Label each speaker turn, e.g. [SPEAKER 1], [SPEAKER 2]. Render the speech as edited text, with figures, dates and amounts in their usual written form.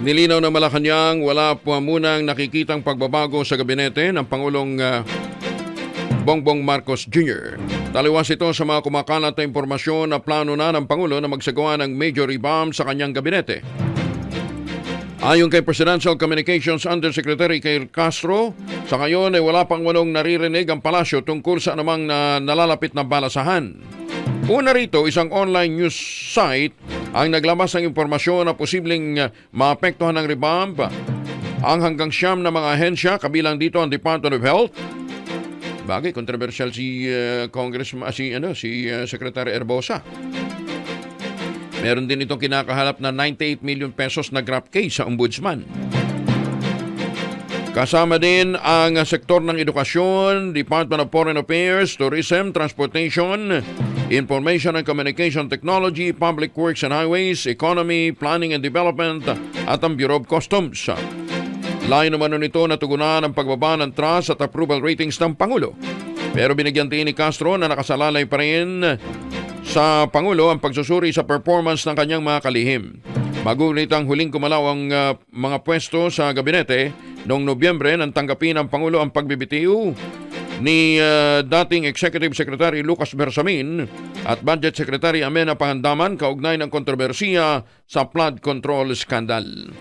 [SPEAKER 1] Nilinaw ng Malacanang wala pa munang nakikitang pagbabago sa gabinete ng Pangulong Bongbong Marcos Jr. Taliwas ito sa mga kumakalat na impormasyon na plano na ng Pangulo na magsagawa ng major revamp sa kanyang gabinete. Ayon kay Presidential Communications Undersecretary Kyle Castro, sa ngayon ay wala pang walong naririnig ang palasyo tungkol sa anumang nalalapit na balasahan. Una rito, isang online news site ang naglabas ng impormasyon na posibleng maapektuhan ng revamp ang hanggang 9 na mga ahensya, kabilang dito ang Department of Health. Bagay, controversial si Secretary Herbosa. Meron din itong kinakahalap na 98 million pesos na graft case sa ombudsman. Kasama din ang sektor ng edukasyon, Department of Foreign Affairs, Tourism, Transportation, Information and Communication Technology, Public Works and Highways, Economy, Planning and Development at ang Bureau of Customs. Layo naman nito na tugunan ang pagbaba ng trust at approval ratings ng Pangulo. Pero binigyan din ni Castro na nakasalalay pa rin sa Pangulo ang pagsusuri sa performance ng kanyang mga kalihim. Magulit ang huling kumalaw ang mga pwesto sa gabinete noong Nobyembre nang tanggapin ng Pangulo ang pagbibitiw ni dating Executive Secretary Lucas Bersamin at Budget Secretary Amena Pangandaman kaugnay ng kontrobersiya sa flood control scandal.